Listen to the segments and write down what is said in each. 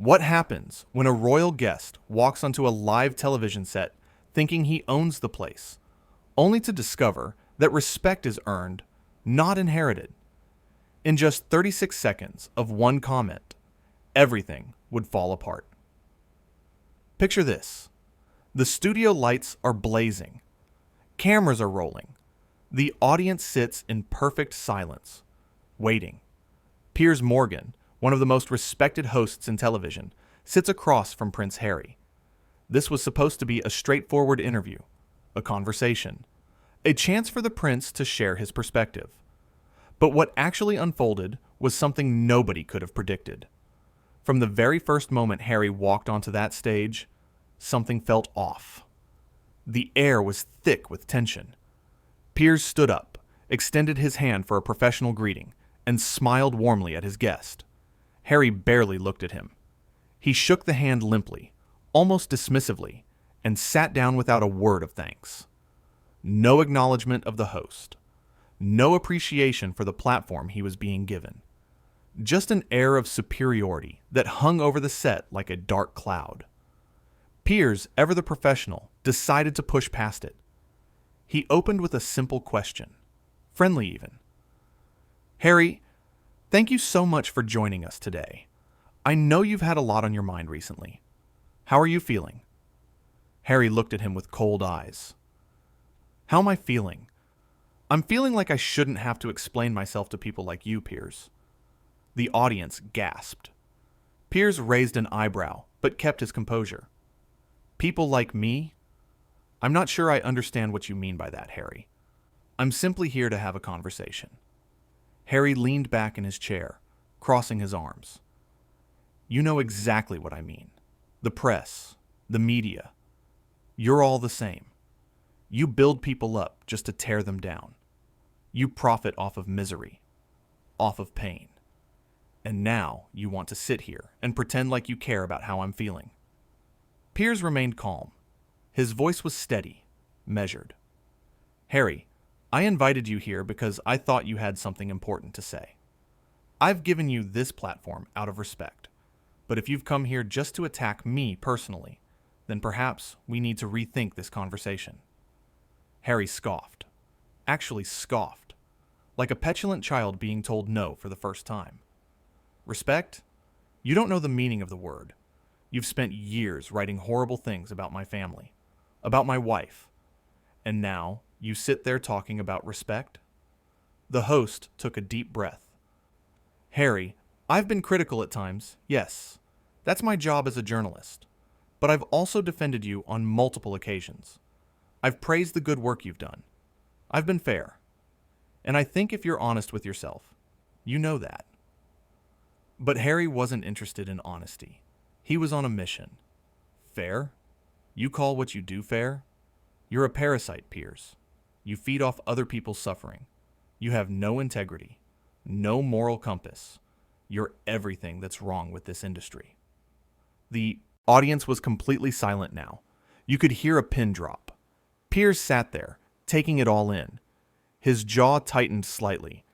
What happens when a royal guest walks onto a live television set thinking he owns the place, only to discover that respect is earned, not inherited? In just 36 seconds of one comment, everything would fall apart. Picture this. The studio lights are blazing. Cameras are rolling. The audience sits in perfect silence, waiting. Piers Morgan, one of the most respected hosts in television, sits across from Prince Harry. This was supposed to be a straightforward interview, a conversation, a chance for the prince to share his perspective. But what actually unfolded was something nobody could have predicted. From the very first moment Harry walked onto that stage, something felt off. The air was thick with tension. Piers stood up, extended his hand for a professional greeting, and smiled warmly at his guest. Harry barely looked at him. He shook the hand limply, almost dismissively, and sat down without a word of thanks. No acknowledgement of the host. No appreciation for the platform he was being given. Just an air of superiority that hung over the set like a dark cloud. Piers, ever the professional, decided to push past it. He opened with a simple question, friendly even. "Harry, thank you so much for joining us today. I know you've had a lot on your mind recently. How are you feeling?" Harry looked at him with cold eyes. "How am I feeling? I'm feeling like I shouldn't have to explain myself to people like you, Piers." The audience gasped. Piers raised an eyebrow, but kept his composure. "People like me? I'm not sure I understand what you mean by that, Harry. I'm simply here to have a conversation." Harry leaned back in his chair, crossing his arms. "You know exactly what I mean. The press, the media. You're all the same. You build people up just to tear them down. You profit off of misery, off of pain. And now you want to sit here and pretend like you care about how I'm feeling." Piers remained calm. His voice was steady, measured. "Harry, I invited you here because I thought you had something important to say. I've given you this platform out of respect, but if you've come here just to attack me personally, then perhaps we need to rethink this conversation." Harry scoffed. Actually scoffed. Like a petulant child being told no for the first time. "Respect? You don't know the meaning of the word. You've spent years writing horrible things about my family, about my wife, and now you sit there talking about respect?" The host took a deep breath. "Harry, I've been critical at times, yes. That's my job as a journalist. But I've also defended you on multiple occasions. I've praised the good work you've done. I've been fair. And I think if you're honest with yourself, you know that." But Harry wasn't interested in honesty. He was on a mission. Fair? You call what you do fair? You're a parasite, Piers. You feed off other people's suffering. You have no integrity, no moral compass. You're everything that's wrong with this industry. The audience was completely silent now. You could hear a pin drop. Piers sat there, taking it all in. His jaw tightened slightly,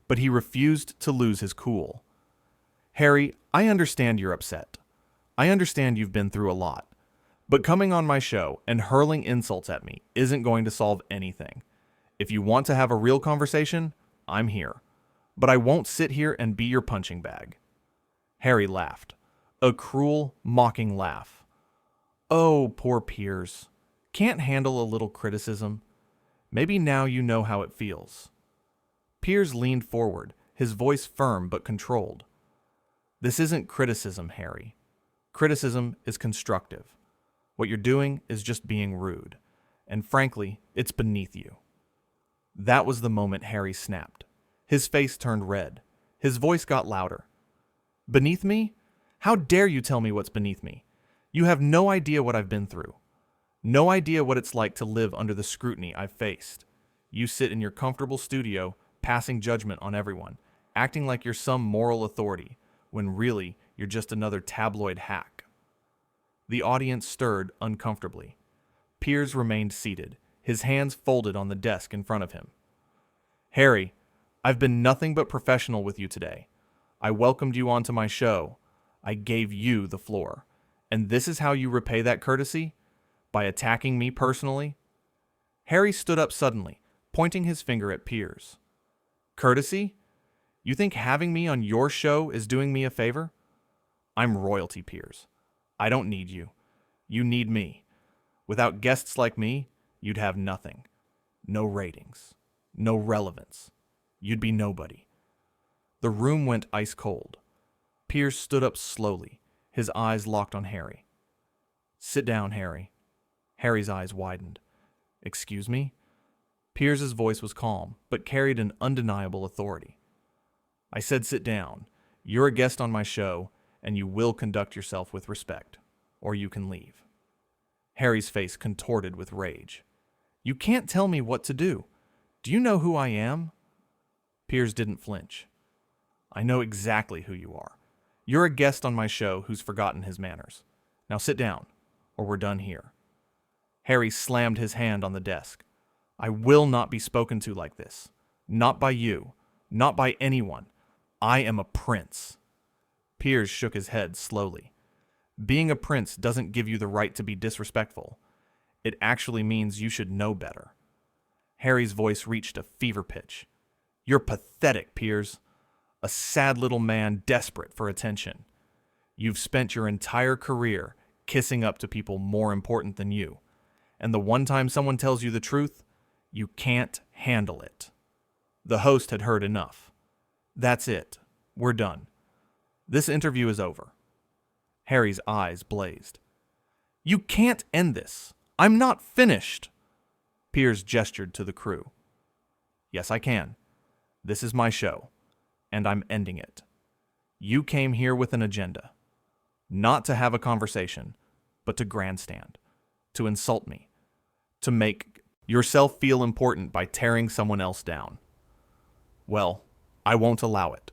but he refused to lose his cool. "Harry, I understand you're upset. I understand you've been through a lot. But coming on my show and hurling insults at me isn't going to solve anything. If you want to have a real conversation, I'm here. But I won't sit here and be your punching bag." Harry laughed. A cruel, mocking laugh. "Oh, poor Piers. Can't handle a little criticism. Maybe now you know how it feels." Piers leaned forward, his voice firm but controlled. "This isn't criticism, Harry. Criticism is constructive. What you're doing is just being rude. And frankly, it's beneath you." That was the moment Harry snapped. His face turned red. His voice got louder. "Beneath me? How dare you tell me what's beneath me? You have no idea what I've been through. No idea what it's like to live under the scrutiny I've faced. You sit in your comfortable studio, passing judgment on everyone, acting like you're some moral authority, when really you're just another tabloid hack." The audience stirred uncomfortably. Piers remained seated, his hands folded on the desk in front of him. "Harry, I've been nothing but professional with you today. I welcomed you onto my show. I gave you the floor. And this is how you repay that courtesy? By attacking me personally? Harry stood up suddenly, pointing his finger at Piers. Courtesy? You think having me on your show is doing me a favor? I'm royalty, Piers. I don't need you. You need me. Without guests like me, you'd have nothing. No ratings. No relevance. You'd be nobody. The room went ice cold. Piers stood up slowly, his eyes locked on Harry. Sit down, Harry. Harry's eyes widened. Excuse me? Piers's voice was calm, but carried an undeniable authority. I said sit down. You're a guest on my show, and you will conduct yourself with respect, or you can leave. Harry's face contorted with rage. You can't tell me what to do. Do you know who I am? Piers didn't flinch. I know exactly who you are. You're a guest on my show who's forgotten his manners. Now sit down, or we're done here. Harry slammed his hand on the desk. I will not be spoken to like this. Not by you. Not by anyone. I am a prince. Piers shook his head slowly. Being a prince doesn't give you the right to be disrespectful. It actually means you should know better. Harry's voice reached a fever pitch. You're pathetic, Piers. A sad little man desperate for attention. You've spent your entire career kissing up to people more important than you. And the one time someone tells you the truth, you can't handle it. The host had heard enough. That's it. We're done. This interview is over. Harry's eyes blazed. You can't end this. I'm not finished. Piers gestured to the crew. Yes, I can. This is my show, and I'm ending it. You came here with an agenda. Not to have a conversation, but to grandstand, to insult me, to make yourself feel important by tearing someone else down. Well, I won't allow it.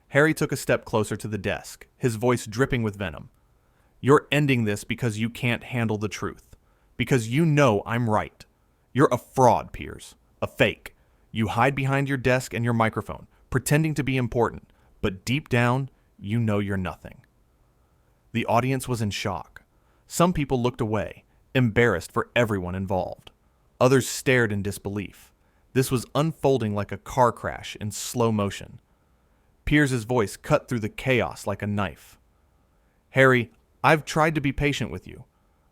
Harry took a step closer to the desk, his voice dripping with venom. You're ending this because you can't handle the truth. Because you know I'm right. You're a fraud, Piers. A fake. You hide behind your desk and your microphone, pretending to be important, but deep down, you know you're nothing. The audience was in shock. Some people looked away, embarrassed for everyone involved. Others stared in disbelief. This was unfolding like a car crash in slow motion. Piers's voice cut through the chaos like a knife. Harry, I've tried to be patient with you.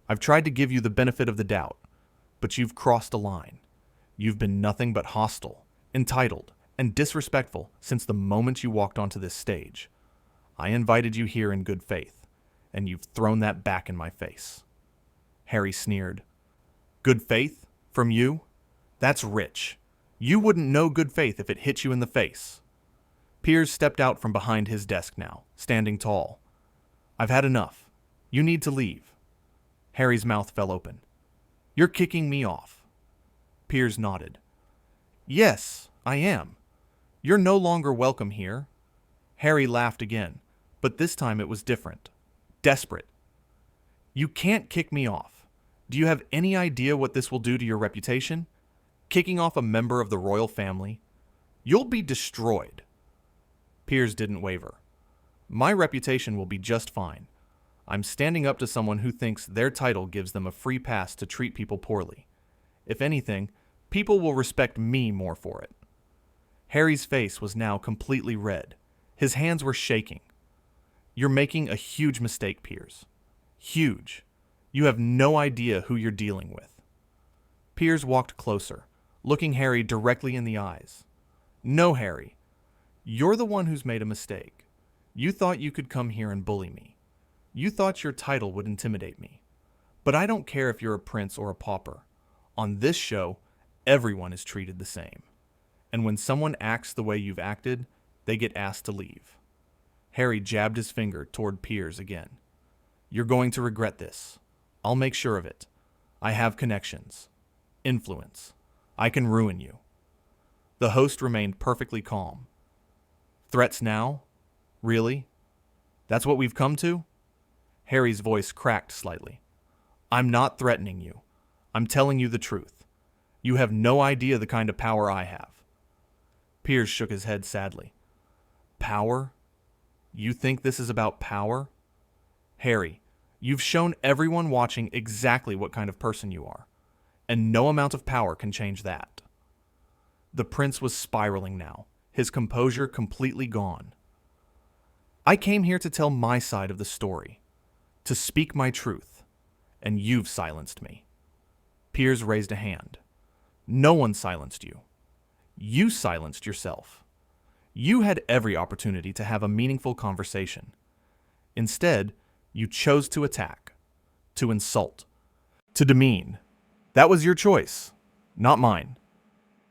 I've tried to give you the benefit of the doubt, but you've crossed a line. You've been nothing but hostile, entitled, and disrespectful since the moment you walked onto this stage. I invited you here in good faith, and you've thrown that back in my face. Harry sneered. Good faith? From you? That's rich. You wouldn't know good faith if it hit you in the face. Piers stepped out from behind his desk now, standing tall. I've had enough. You need to leave. Harry's mouth fell open. You're kicking me off. Piers nodded. Yes, I am. You're no longer welcome here. Harry laughed again, but this time it was different. Desperate. You can't kick me off. Do you have any idea what this will do to your reputation? Kicking off a member of the royal family? You'll be destroyed. Piers didn't waver. My reputation will be just fine. I'm standing up to someone who thinks their title gives them a free pass to treat people poorly. If anything, people will respect me more for it. Harry's face was now completely red. His hands were shaking. You're making a huge mistake, Piers. Huge. You have no idea who you're dealing with. Piers walked closer, looking Harry directly in the eyes. No, Harry. You're the one who's made a mistake. You thought you could come here and bully me. You thought your title would intimidate me. But I don't care if you're a prince or a pauper. On this show, everyone is treated the same. And when someone acts the way you've acted, they get asked to leave. Harry jabbed his finger toward Piers again. You're going to regret this. I'll make sure of it. I have connections. Influence. I can ruin you. The host remained perfectly calm. Threats now? Really? That's what we've come to? Harry's voice cracked slightly. I'm not threatening you. I'm telling you the truth. You have no idea the kind of power I have. Piers shook his head sadly. Power? You think this is about power? Harry, you've shown everyone watching exactly what kind of person you are, and no amount of power can change that. The prince was spiraling now, his composure completely gone. I came here to tell my side of the story, to speak my truth, and you've silenced me. Piers raised a hand. No one silenced you. You silenced yourself. You had every opportunity to have a meaningful conversation. Instead, you chose to attack, to insult, to demean. That was your choice, not mine.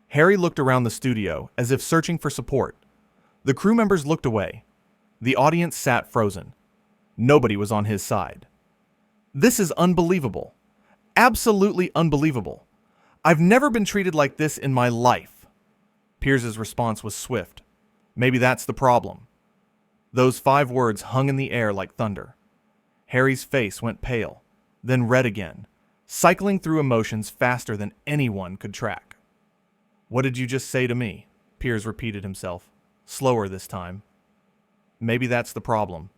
Harry looked around the studio as if searching for support. The crew members looked away. The audience sat frozen. Nobody was on his side. This is unbelievable. Absolutely unbelievable. I've never been treated like this in my life. Piers's response was swift. Maybe that's the problem. Those 5 words hung in the air like thunder. Harry's face went pale, then red again, cycling through emotions faster than anyone could track. What did you just say to me? Piers repeated himself, slower this time. Maybe that's the problem.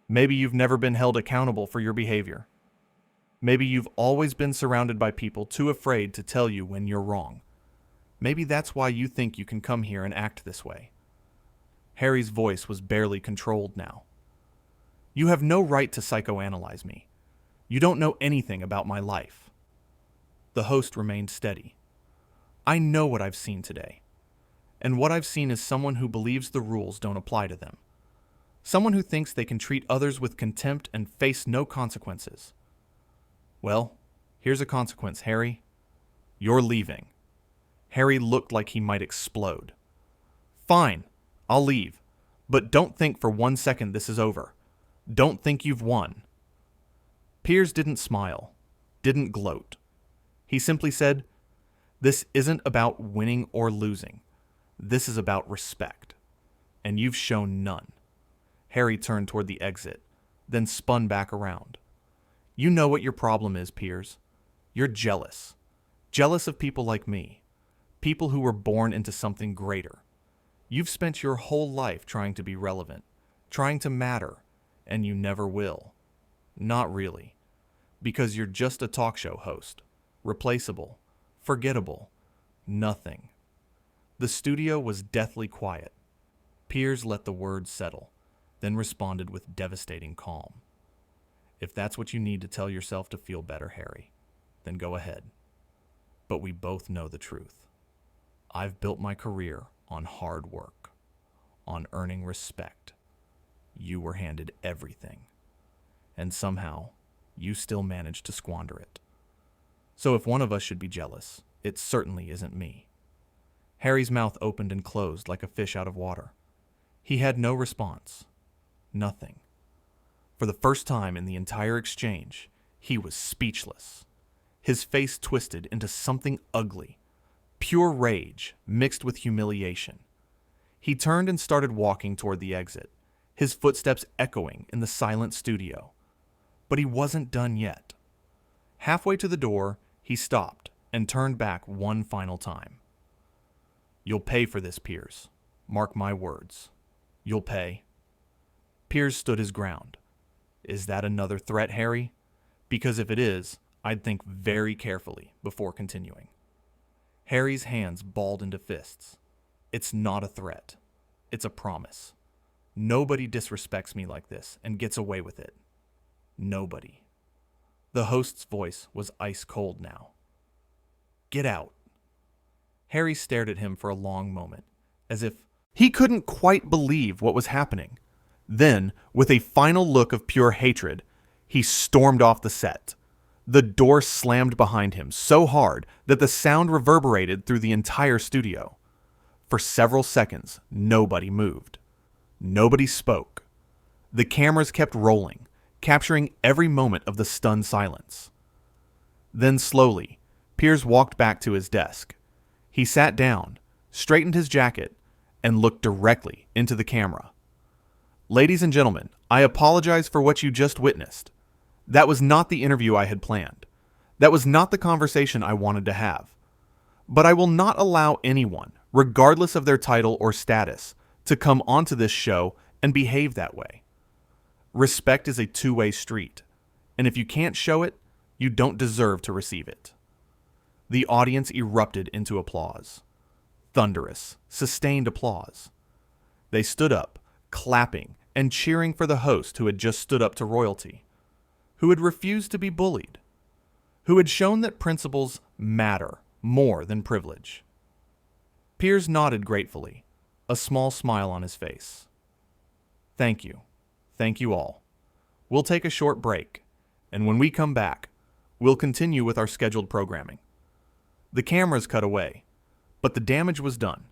Maybe you've never been held accountable for your behavior. Maybe you've always been surrounded by people too afraid to tell you when you're wrong. Maybe that's why you think you can come here and act this way. Harry's voice was barely controlled now. You have no right to psychoanalyze me. You don't know anything about my life. The host remained steady. I know what I've seen today. And what I've seen is someone who believes the rules don't apply to them. Someone who thinks they can treat others with contempt and face no consequences. Well, here's a consequence, Harry. You're leaving. Harry looked like he might explode. Fine, I'll leave. But don't think for 1 second this is over. Don't think you've won. Piers didn't smile, didn't gloat. He simply said, this isn't about winning or losing. This is about respect. And you've shown none. Harry turned toward the exit, then spun back around. You know what your problem is, Piers. You're jealous. Jealous of people like me. People who were born into something greater. You've spent your whole life trying to be relevant, trying to matter, and you never will. Not really. Because you're just a talk show host. Replaceable. Forgettable. Nothing. The studio was deathly quiet. Piers let the words settle, then responded with devastating calm. If that's what you need to tell yourself to feel better, Harry, then go ahead. But we both know the truth. I've built my career on hard work, on earning respect. You were handed everything. And somehow, you still managed to squander it. So if one of us should be jealous, it certainly isn't me. Harry's mouth opened and closed like a fish out of water. He had no response. Nothing. For the first time in the entire exchange, he was speechless. His face twisted into something ugly, pure rage mixed with humiliation. He turned and started walking toward the exit, his footsteps echoing in the silent studio. But he wasn't done yet. Halfway to the door, he stopped and turned back one final time. You'll pay for this, Piers. Mark my words. You'll pay. Piers stood his ground. Is that another threat, Harry? Because if it is, I'd think very carefully before continuing. Harry's hands balled into fists. It's not a threat. It's a promise. Nobody disrespects me like this and gets away with it. Nobody. The host's voice was ice cold now. Get out. Harry stared at him for a long moment, as if he couldn't quite believe what was happening. Then, with a final look of pure hatred, he stormed off the set. The door slammed behind him so hard that the sound reverberated through the entire studio. For several seconds, nobody moved. Nobody spoke. The cameras kept rolling, capturing every moment of the stunned silence. Then slowly, Piers walked back to his desk. He sat down, straightened his jacket, and looked directly into the camera. Ladies and gentlemen, I apologize for what you just witnessed. That was not the interview I had planned. That was not the conversation I wanted to have. But I will not allow anyone, regardless of their title or status, to come onto this show and behave that way. Respect is a two-way street, and if you can't show it, you don't deserve to receive it. The audience erupted into applause. Thunderous, sustained applause. They stood up, clapping and cheering for the host who had just stood up to royalty, who had refused to be bullied, who had shown that principles matter more than privilege. Piers nodded gratefully, a small smile on his face. Thank you. Thank you all. We'll take a short break, and when we come back, we'll continue with our scheduled programming. The cameras cut away, but the damage was done.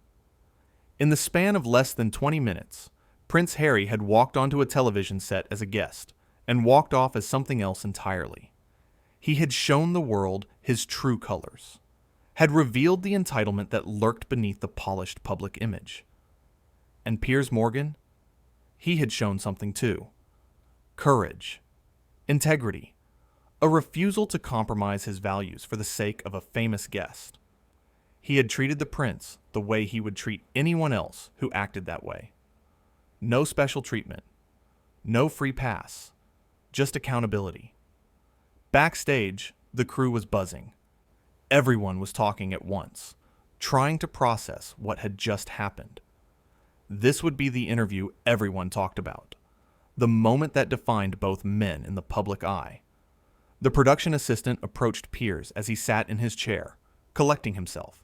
In the span of less than 20 minutes, Prince Harry had walked onto a television set as a guest and walked off as something else entirely. He had shown the world his true colors, had revealed the entitlement that lurked beneath the polished public image. And Piers Morgan? He had shown something too. Courage, integrity, a refusal to compromise his values for the sake of a famous guest. He had treated the prince the way he would treat anyone else who acted that way. No special treatment, no free pass, just accountability. Backstage, the crew was buzzing. Everyone was talking at once, trying to process what had just happened. This would be the interview everyone talked about, the moment that defined both men in the public eye. The production assistant approached Piers as he sat in his chair, collecting himself.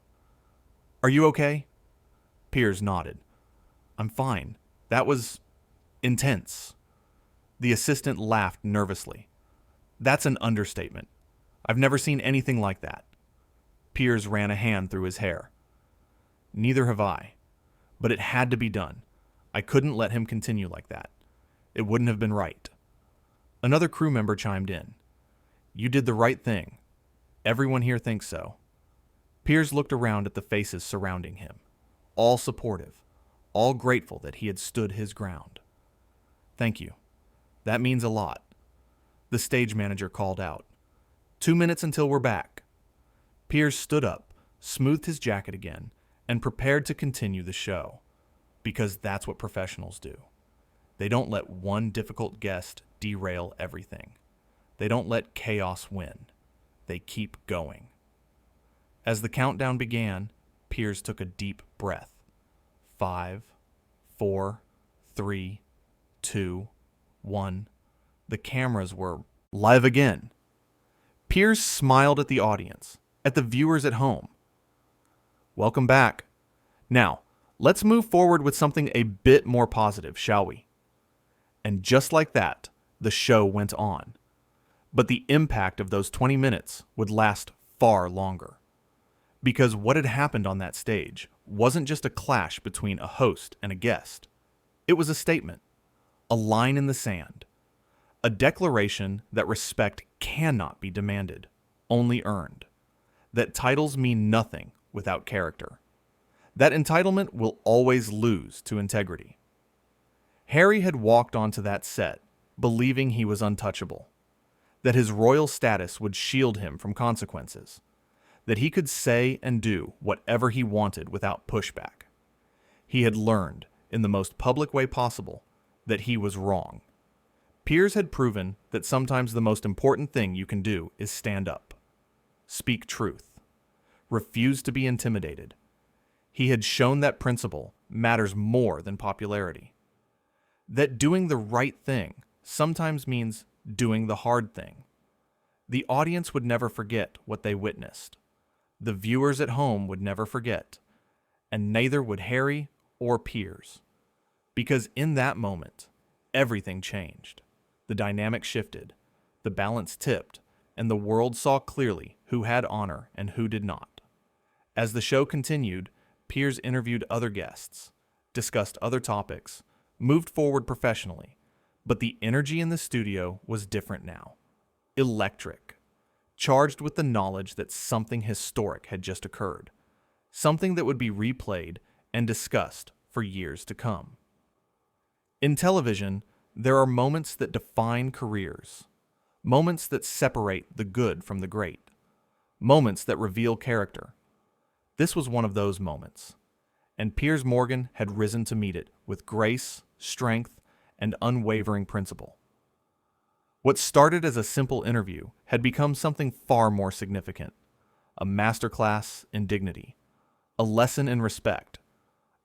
"Are you okay?" Piers nodded. "I'm fine. That was intense." The assistant laughed nervously. "That's an understatement. I've never seen anything like that." Piers ran a hand through his hair. "Neither have I. But it had to be done. I couldn't let him continue like that. It wouldn't have been right." Another crew member chimed in. "You did the right thing. Everyone here thinks so." Piers looked around at the faces surrounding him, all supportive, all grateful that he had stood his ground. "Thank you. That means a lot." The stage manager called out. 2 minutes until we're back." Piers stood up, smoothed his jacket again, and prepared to continue the show, because that's what professionals do. They don't let one difficult guest derail everything. They don't let chaos win. They keep going. As the countdown began, Piers took a deep breath. 5, 4, 3, 2, 1. The cameras were live again. Piers smiled at the audience, at the viewers at home. "Welcome back. Now, let's move forward with something a bit more positive, shall we?" And just like that, the show went on. But the impact of those 20 minutes would last far longer. Because what had happened on that stage wasn't just a clash between a host and a guest. It was a statement, a line in the sand, a declaration that respect cannot be demanded, only earned, that titles mean nothing without character, that entitlement will always lose to integrity. Harry had walked onto that set believing he was untouchable, that his royal status would shield him from consequences, that he could say and do whatever he wanted without pushback. He had learned, in the most public way possible, that he was wrong. Piers had proven that sometimes the most important thing you can do is stand up, speak truth, refuse to be intimidated. He had shown that principle matters more than popularity. That doing the right thing sometimes means doing the hard thing. The audience would never forget what they witnessed. The viewers at home would never forget, and neither would Harry or Piers. Because in that moment, everything changed. The dynamic shifted, the balance tipped, and the world saw clearly who had honor and who did not. As the show continued, Piers interviewed other guests, discussed other topics, moved forward professionally, but the energy in the studio was different now. Electric. Charged with the knowledge that something historic had just occurred, something that would be replayed and discussed for years to come. In television, there are moments that define careers, moments that separate the good from the great, moments that reveal character. This was one of those moments, and Piers Morgan had risen to meet it with grace, strength, and unwavering principle. What started as a simple interview had become something far more significant: a masterclass in dignity, a lesson in respect,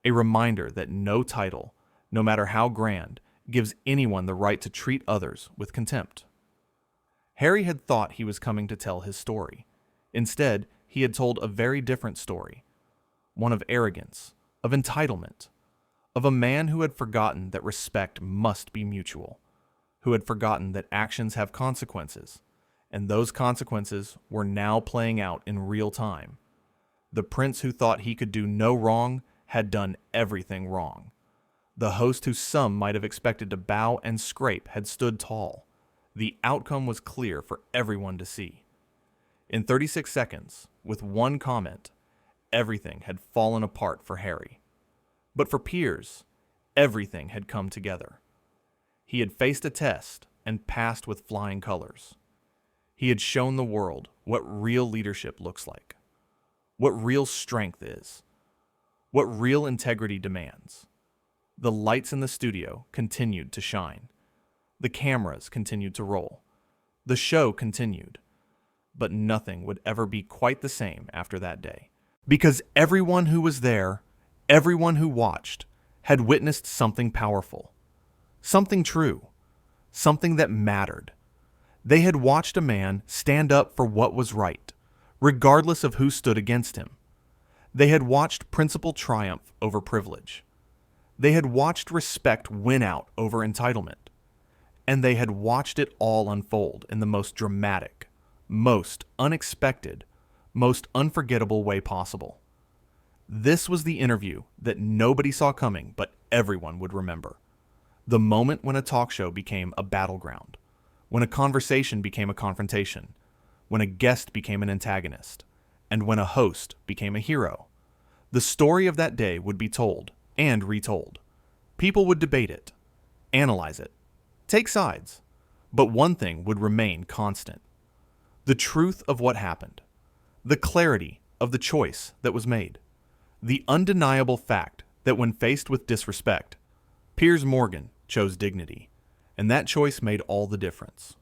a reminder that no title, no matter how grand, gives anyone the right to treat others with contempt. Harry had thought he was coming to tell his story. Instead, he had told a very different story, one of arrogance, of entitlement, of a man who had forgotten that respect must be mutual, who had forgotten that actions have consequences, and those consequences were now playing out in real time. The prince who thought he could do no wrong had done everything wrong. The host who some might have expected to bow and scrape had stood tall. The outcome was clear for everyone to see. In 36 seconds, with one comment, everything had fallen apart for Harry. But for Piers, everything had come together. He had faced a test and passed with flying colors. He had shown the world what real leadership looks like, what real strength is, what real integrity demands. The lights in the studio continued to shine. The cameras continued to roll. The show continued. But nothing would ever be quite the same after that day. Because everyone who was there, everyone who watched, had witnessed something powerful, something true, something that mattered. They had watched a man stand up for what was right, regardless of who stood against him. They had watched principle triumph over privilege. They had watched respect win out over entitlement. And they had watched it all unfold in the most dramatic, most unexpected, most unforgettable way possible. This was the interview that nobody saw coming, but everyone would remember. The moment when a talk show became a battleground, when a conversation became a confrontation, when a guest became an antagonist, and when a host became a hero. The story of that day would be told and retold. People would debate it, analyze it, take sides, but one thing would remain constant: the truth of what happened, the clarity of the choice that was made, the undeniable fact that when faced with disrespect, Piers Morgan chose dignity, and that choice made all the difference.